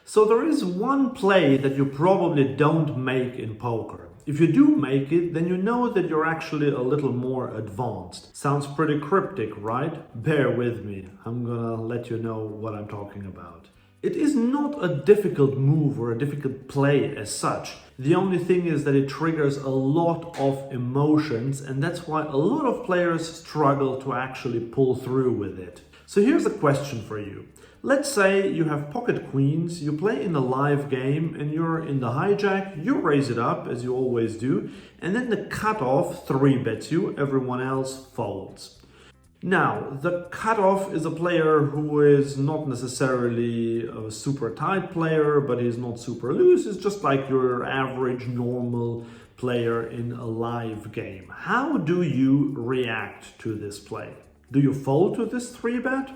So there is one play that you probably don't make in poker. If you do make it, then you know that you're actually a little more advanced. Sounds pretty cryptic, right? Bear with me, I'm gonna let you know what I'm talking about. It is not a difficult move or a difficult play as such. The only thing is that it triggers a lot of emotions, and that's why a lot of players struggle to actually pull through with it. So here's a question for you. Let's say you have pocket queens, you play in a live game and you're in the hijack, you raise it up as you always do, and then the cutoff 3-bets you, everyone else folds. Now, the cutoff is a player who is not necessarily a super tight player, but he's not super loose. It's just like your average normal player in a live game. How do you react to this play? Do you fold to this 3-bet?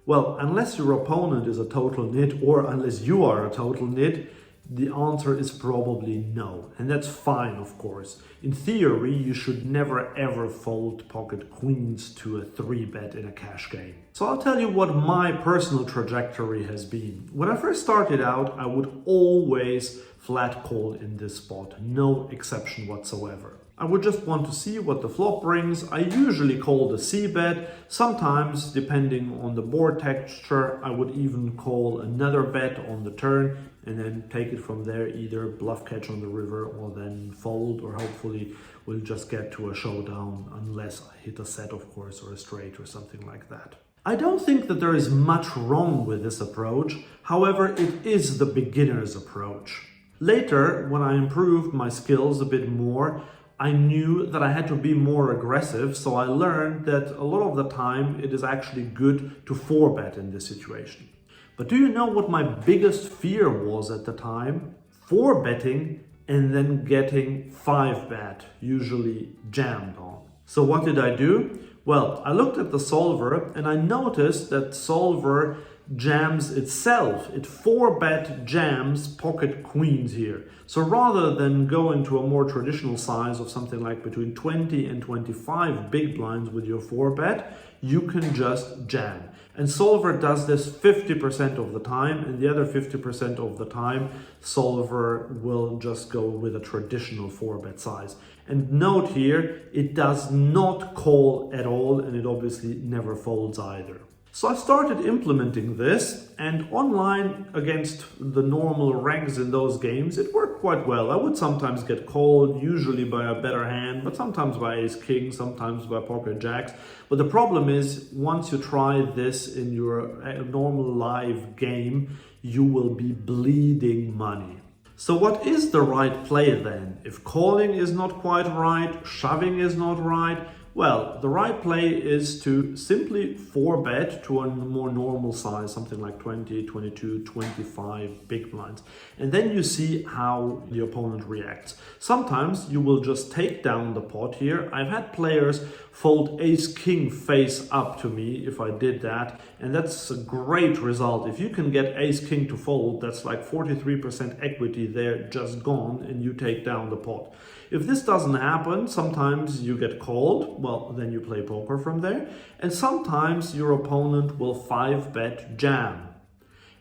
Well, unless your opponent is a total nit or unless you are a total nit, the answer is probably no. And that's fine, of course. In theory, you should never ever fold pocket queens to a 3-bet in a cash game. So I'll tell you what my personal trajectory has been. When I first started out, I would always flat call in this spot, no exception whatsoever. I would just want to see what the flop brings. I usually call the C-bet. Sometimes, depending on the board texture, I would even call another bet on the turn and then take it from there, either bluff catch on the river or then fold, or hopefully we'll just get to a showdown unless I hit a set, of course, or a straight or something like that. I don't think that there is much wrong with this approach. However, it is the beginner's approach. Later, when I improved my skills a bit more, I knew that I had to be more aggressive, so I learned that a lot of the time it is actually good to 4-bet in this situation. But do you know what my biggest fear was at the time? 4-betting and then getting 5-bet, usually jammed on. So what did I do? Well, I looked at the solver and I noticed that solver jams itself. It 4-bet jams pocket queens here. So rather than go into a more traditional size of something like between 20 and 25 big blinds with your 4-bet, you can just jam. And solver does this 50% of the time, and the other 50% of the time, solver will just go with a traditional 4-bet size. And note here, it does not call at all, and it obviously never folds either. So I started implementing this, and online against the normal regs in those games, it worked quite well. I would sometimes get called, usually by a better hand, but sometimes by ace-king, sometimes by pocket jacks. But the problem is, once you try this in your normal live game, you will be bleeding money. So what is the right play then? If calling is not quite right, shoving is not right, well, the right play is to simply 4-bet to a more normal size, something like 20, 22, 25 big blinds. And then you see how the opponent reacts. Sometimes you will just take down the pot here. I've had players fold ace-king face up to me if I did that, and that's a great result. If you can get ace-king to fold, that's like 43% equity there just gone, and you take down the pot. If this doesn't happen, sometimes you get called, well, then you play poker from there, and sometimes your opponent will 5-bet jam.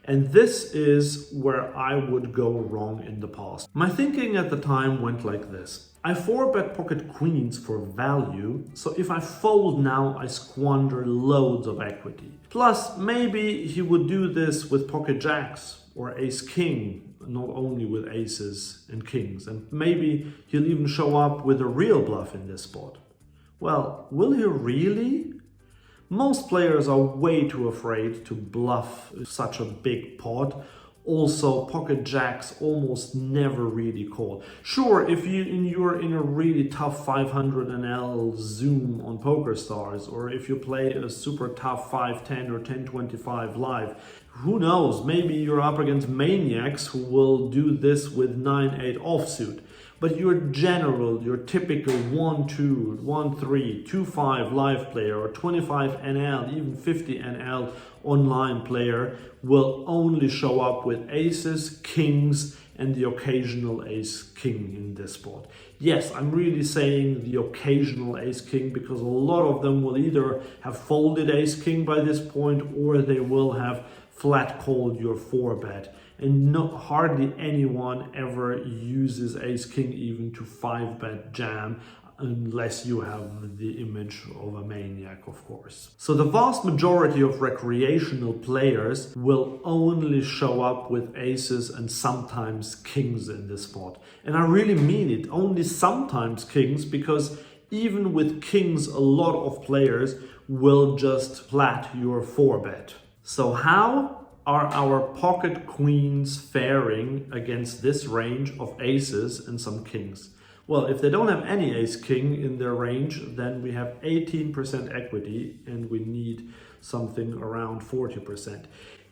And this is where I would go wrong in the past. My thinking at the time went like this. I 4-bet pocket queens for value, so if I fold now, I squander loads of equity. Plus, maybe he would do this with pocket jacks or ace-king, not only with aces and kings, and maybe he'll even show up with a real bluff in this spot. Well, will he really? Most players are way too afraid to bluff such a big pot. Also, pocket jacks almost never really call. Sure, if you're in a really tough 500 NL Zoom on PokerStars, or if you play a super tough 510 or 1025 live, who knows, maybe you're up against maniacs who will do this with 9-8 offsuit. But your typical 1-2, 1-3, 2-5 live player or 25 NL, even 50 NL online player will only show up with aces, kings, and the occasional ace-king in this spot. Yes, I'm really saying the occasional ace-king because a lot of them will either have folded ace-king by this point or they will have flat called your 4-bet. and hardly anyone ever uses ace king even to 5-bet jam, unless you have the image of a maniac, of course. So the vast majority of recreational players will only show up with aces and sometimes kings in this spot. And I really mean it, only sometimes kings, because even with kings, a lot of players will just flat your 4-bet. So how are our pocket queens faring against this range of aces and some kings? Well, if they don't have any ace-king in their range, then we have 18% equity and we need something around 40%.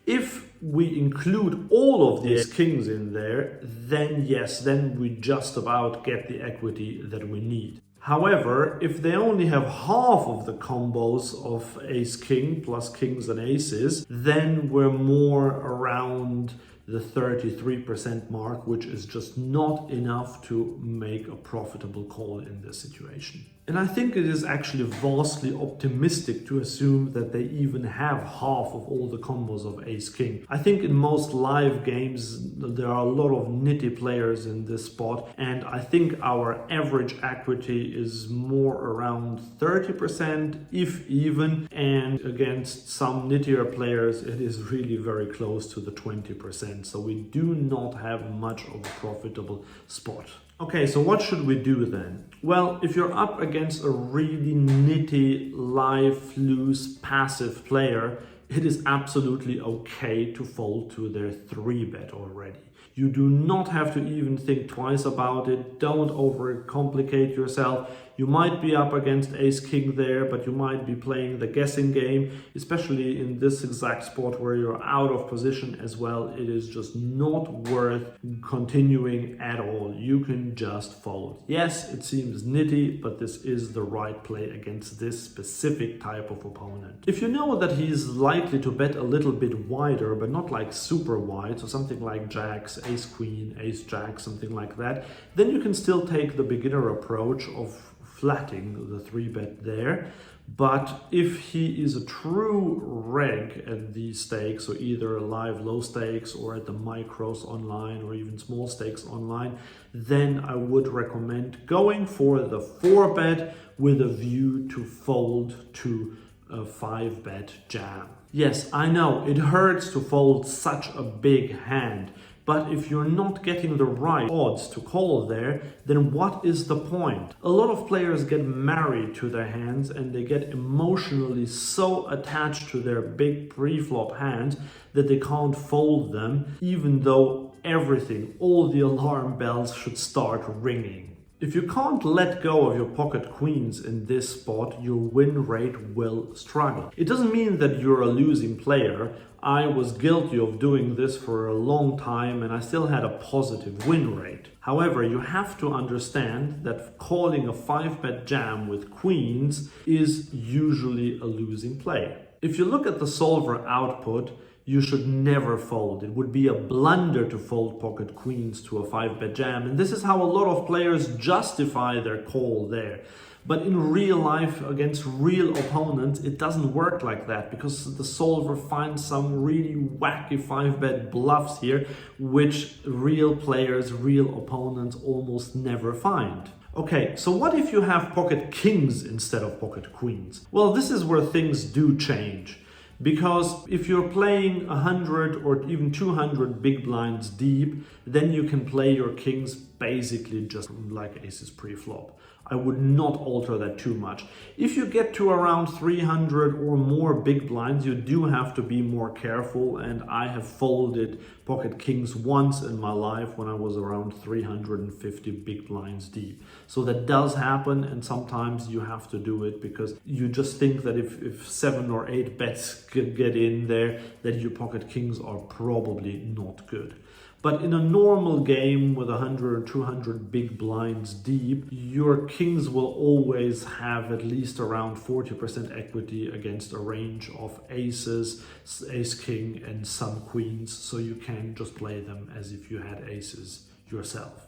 If we include all of the ace-kings in there, then yes, then we just about get the equity that we need. However, if they only have half of the combos of ace-king plus kings and aces, then we're more around the 33% mark, which is just not enough to make a profitable call in this situation. And I think it is actually vastly optimistic to assume that they even have half of all the combos of ace-king. I think in most live games there are a lot of nitty players in this spot, and I think our average equity is more around 30%, if even, and against some nittier players it is really very close to the 20%. So we do not have much of a profitable spot. Okay, so what should we do then? Well, if you're up against a really nitty, live, loose, passive player, it is absolutely okay to fold to their 3-bet already. You do not have to even think twice about it. Don't overcomplicate yourself. You might be up against ace-king there, but you might be playing the guessing game, especially in this exact spot where you're out of position as well. It is just not worth continuing at all. You can just fold. Yes, it seems nitty, but this is the right play against this specific type of opponent. If you know that he's likely to bet a little bit wider, but not like super wide, so something like jacks, ace-queen, ace-jack, something like that, then you can still take the beginner approach of flatting the 3-bet there. But if he is a true reg at these stakes, so either live low stakes or at the micros online or even small stakes online, then I would recommend going for the 4-bet with a view to fold to a 5-bet jam. Yes, I know it hurts to fold such a big hand, but if you're not getting the right odds to call there, then what is the point? A lot of players get married to their hands and they get emotionally so attached to their big pre-flop hands that they can't fold them, even though everything, all the alarm bells should start ringing. If you can't let go of your pocket queens in this spot, your win rate will struggle. It doesn't mean that you're a losing player. I was guilty of doing this for a long time and I still had a positive win rate. However, you have to understand that calling a 5-bet jam with queens is usually a losing play. If you look at the solver output, you should never fold. It would be a blunder to fold pocket queens to a 5-bet jam, and this is how a lot of players justify their call there. But in real life, against real opponents, it doesn't work like that, because the solver finds some really wacky 5-bet bluffs here, which real players, real opponents almost never find. Okay, so what if you have pocket kings instead of pocket queens? Well, this is where things do change. Because if you're playing 100 or even 200 big blinds deep, then you can play your kings basically just like aces pre-flop. I would not alter that too much. If you get to around 300 or more big blinds, you do have to be more careful, and I have folded pocket kings once in my life when I was around 350 big blinds deep. So that does happen, and sometimes you have to do it because you just think that if 7 or 8 bets get in there, that your pocket kings are probably not good. But in a normal game with 100 or 200 big blinds deep, your kings will always have at least around 40% equity against a range of aces, ace-king and some queens, so you can just play them as if you had aces yourself.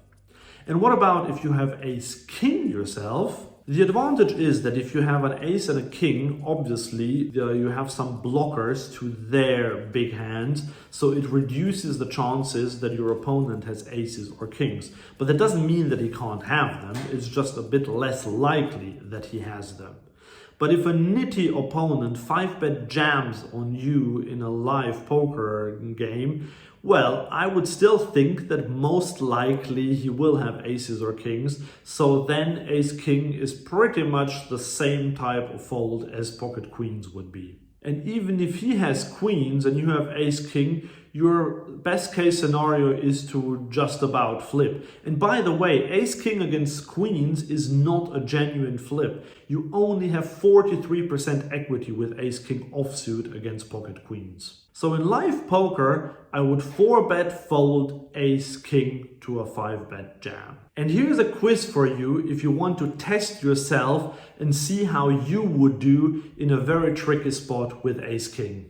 And what about if you have ace king yourself? The advantage is that if you have an ace and a king, obviously you have some blockers to their big hand, so it reduces the chances that your opponent has aces or kings. But that doesn't mean that he can't have them, it's just a bit less likely that he has them. But if a nitty opponent 5-bet jams on you in a live poker game, well, I would still think that most likely he will have aces or kings, so then ace-king is pretty much the same type of fold as pocket queens would be. And even if he has queens and you have ace-king, your best case scenario is to just about flip. And by the way, ace-king against queens is not a genuine flip. You only have 43% equity with ace-king offsuit against pocket queens. So in live poker, I would 4-bet fold ace-king to a 5-bet jam. And here's a quiz for you if you want to test yourself and see how you would do in a very tricky spot with ace-king.